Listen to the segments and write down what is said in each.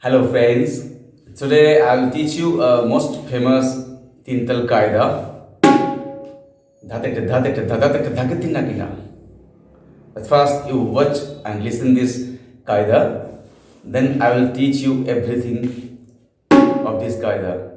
Hello friends, today I will teach you a most famous Teentaal Kaida. But first you watch and listen this Kaida. Then I will teach you everything of this Kaida.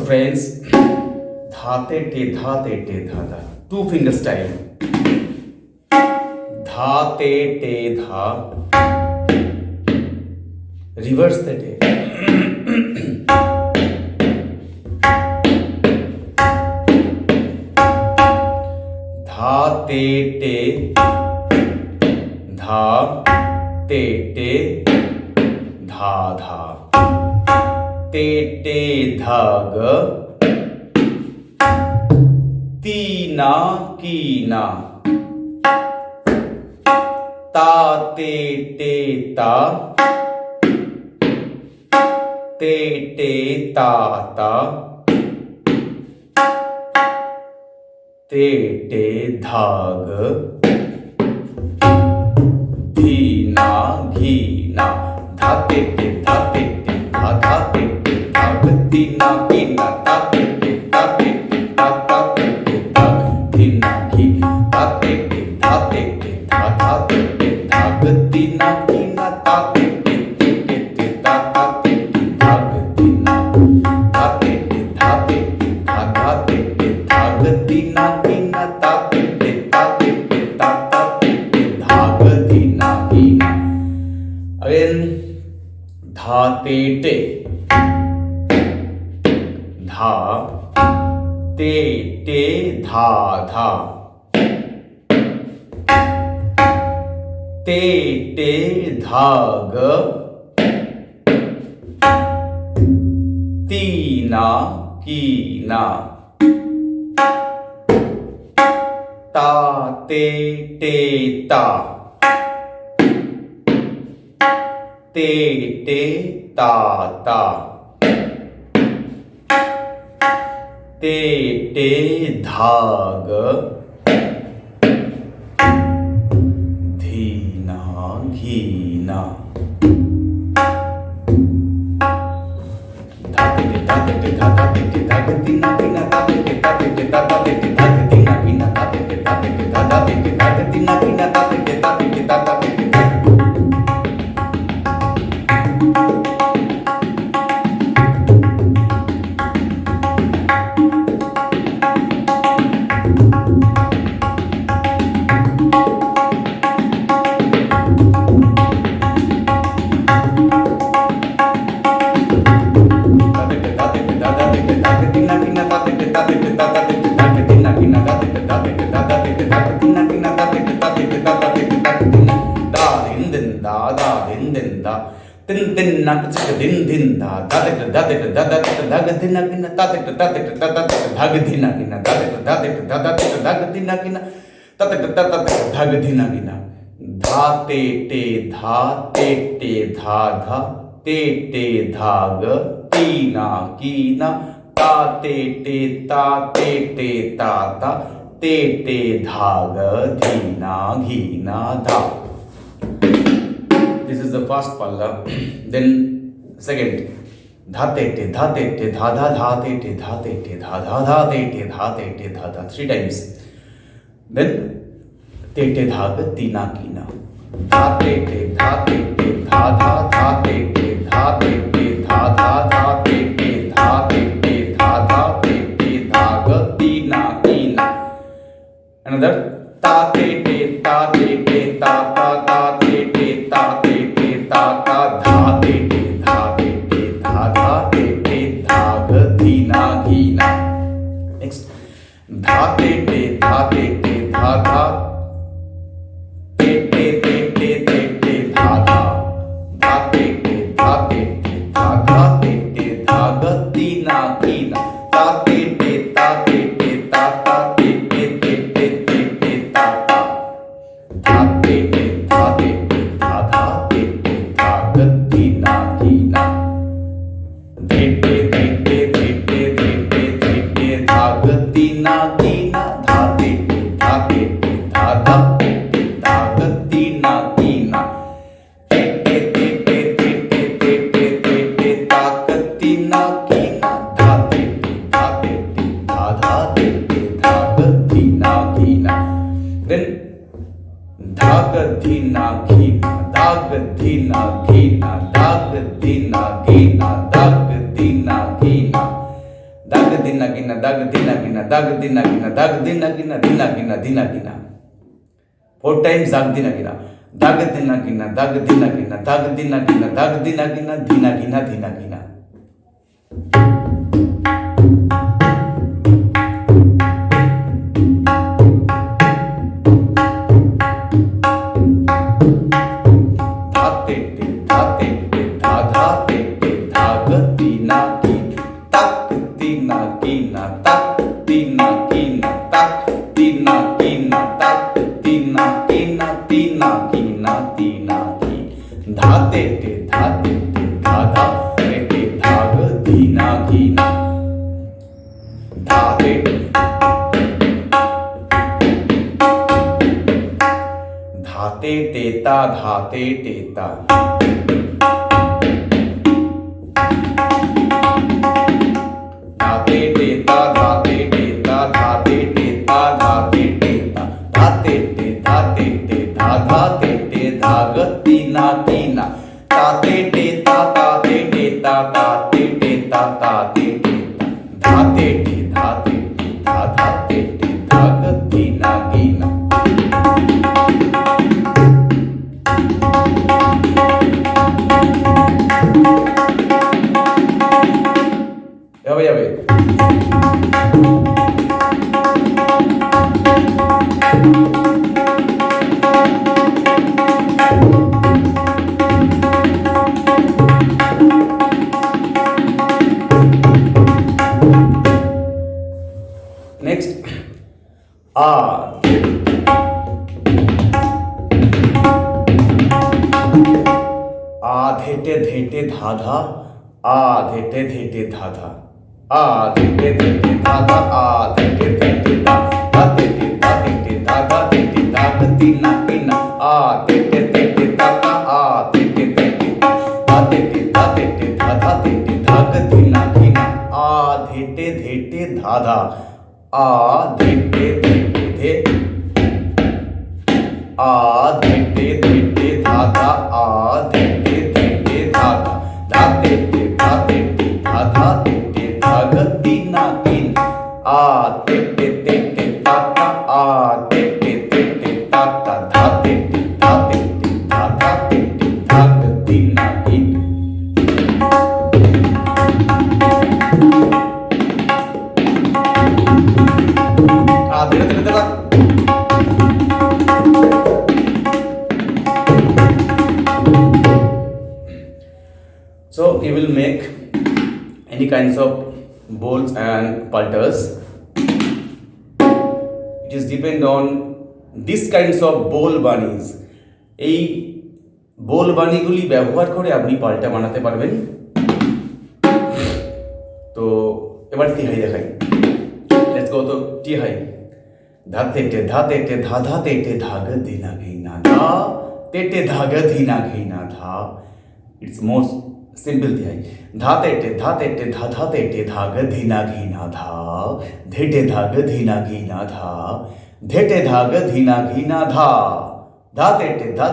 friends, dha te te dha dha. 2 finger style. Dha te te dha. Reverse the te. Dha te te dha te te dha dha. Te te dha ga. Tina kina. Ta te te ta. Te te ta ta. Te te dha ga. Dhina ghina. Dha te te dha te te dha dha te te dha ga. Tina kina. Ta te te ta te te ta ta te te dha ga. Dhina ghi. Ta te te dha te te dha dha te te dha ga. Tina kina. Ta te te te te te ta ta te te dha ga. Dhina ta te te dha te te dha dha te te dha ga. Tina kina. Ta te te ta te te ta ta te te dha ga. Dhina kina. Again, dha te te. Dha te te dha dha. Te te dha ga. Tina kina. Ta te te ta. Te te ta ta. Te te dha ga. Dhina ghina. Dha te te dha te te dha dha te te dha ga. Dhina ghina. Dha te te dha te te dha dha te te dha ga. Dhina ghina. Dha te te dha te te dha dha te te dha ga. Dhina ghina. Dha te te dha te te dha dha te te dha ga. Tin tin na chik din din da da da da da da da da ga din na kina ta ta ta ta ta ta da ga din na kina da da da da da da ga din na kina ta ta ta ta da ga din na kina. Dha te te dha te te dha dha. Te te dha ga. Tina kina. Ta te te ta te te ta ta. Te te dha ga. Dhina ghina dha. This is the first palla. Then second, dha te te dha te te dha dha dha te te dha te te dha dha dha te te dha te te dha dha 3 times. Then te te dha ga. Tina kina. Dha te te dha te te dha dha dha te te dha te te dha dha dha te te dha te te dha dha te te dha ga. Tina kina. Another ta te te ta te te ta ta ta te te ta te te ta ta dha te te dha te te dha dha te te dha ga. Dhina ghina. Next, dha te te dha te te dha dha te te te te te te dha dha dha te te dha te te dha dha te te dha ga. Dhina ghina. Ta te te ta te te ta ta te te te te te te ta ta dha te te dha te te dha dha te te dha ga. Dhina ghina. Te te te te te te te te te te dha ga. Dhina ghina. Dha te te dha te te dha dha te te dha ga. Dhina ghina. Te te te te te te te te te te ta ga. Dhina ghina. Dha te te dha te te dha dha te te dha ga. Dhina ghina. Then dha ga. Dhina ghina. Dha ga. Dhina ghina. Dha ga. Dhina ghina. Dha ga. Dhina ghina. দাগ দিনা কিনা দাগ দিনা কিনা দাগ দিনা কিনা দাগ দিনা কিনা দিনা কিনা দিনা কিনা 4 times দাগ দিনা কিনা দাগ দিনা কিনা দাগ দিনা কিনা দাগ দিনা কিনা দাগ দিনা কিনা দিনা কিনা দিনা কিনা धाते टेता धाते टेता धाते टेता धाते टेता धाते टेता धाते टेता धाते टे धाते टे धा धाते टे धाग तीना तीना ताते टेता ताते टेता ताते टेता ताते टेता धाते टे धाते टे धा धाते टे धाग तीना तीना যাবে নেক্সট আ धेटे धेटे धाधा आ धेटे धेटे धाधा आ धेटे धेटे धाधा आ धेटे धेटे धाधा धेटे धेटे धाधा धेटे धाग तीना तीना आ धेटे धेटे धाधा आ धेटे धेटे धाधा धेटे धेटे धाधा धेटे धाग तीना तीना आ धेटे धेटे धाधा आ धेटे धेटे धे आ धेटे धेटे धाधा आ धेटे धेटे धाधा धाते टे धाते टे धाधा धेटे धाग तीना तीन आ धेटे धेटे धाता आ धेटे धेटे धाता धाते टे धाते टे धाधा धेटे धाग तीना तीन आ धीरे धीरे धीरे So you will make any kinds of bowls and pulters. It is depend on these kinds of bowl bunnies. এই বোল বানিগুলি ব্যবহার করে আপনি পাল্টা বানাতে পারবেন। তো এবার তিহাই দেখাই। লেটস গো তো তিহাই। ধাতে টে ধাতে টে ধা ধাতে টে ধাগ দিনা ঘিনা ধা তেটে ধাগ দিনা ঘিনা ধা। It's most सिंपल तिहाई धाते टे धा धाते टे धाग धीना घीना धा धेटे धाग धीना घीना धा धेटे धाग धीना घीना धा धाते टे धा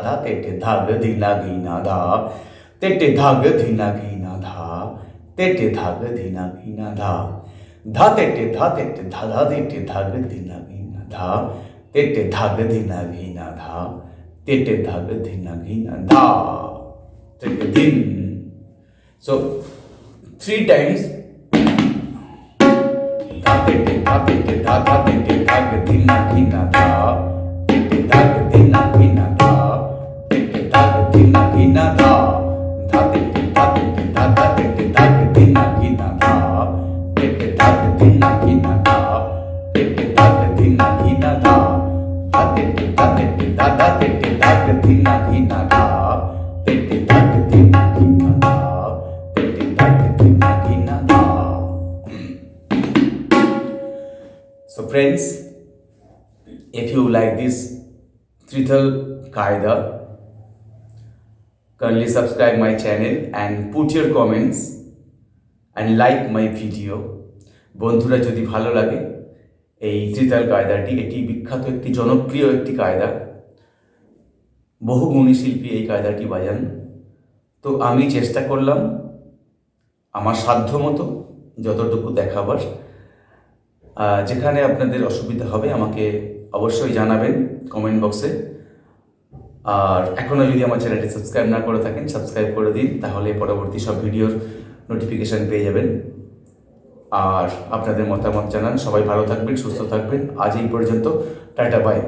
धाते टे धाग धीना घीना धा तेटे धाग धीना घीना धा तेटे धाग धीना घीना धा धाते टे धा धाते टे धाग धीना घीना धा तेटे धाग धीना घीना धा तेटे धाग धीना घीना धा din. So 3 times dhate te dhate te dha dhate te dhag dina ghina dha te dhag dina ghina dha te dhag dina ghina dha dhate te dha dhate te dhag dina ghina dha te dhag dina ghina dha te dhag dina ghina dha dhate te dha dhate te dhag dina ghina dha So friends, if you like this Trital Kaida, kindly subscribe my channel and put your comments and like my video. বন্ধুরা যদি ভালো লাগে এই ত্রিতাল কায়দাটি, এটি বিখ্যাত একটি জনপ্রিয় একটি কায়দা, বহু গুণী শিল্পী এই কায়দাটি বাজান। তো আমি চেষ্টা করলাম আমার সাধ্য মতো যতটুকু দেখাবার। যেখানে আপনাদের অসুবিধা হবে আমাকে অবশ্যই জানাবেন কমেন্ট বক্সে। আর এখনও যদি আমার চ্যানেলটি সাবস্ক্রাইব না করে থাকেন, সাবস্ক্রাইব করে দিন, তাহলে পরবর্তী সব ভিডিওর নোটিফিকেশান পেয়ে যাবেন। আর আপনাদের মতামত জানান। সবাই ভালো থাকবেন, সুস্থ থাকবেন। আজ এই পর্যন্ত, টাটা, বাই।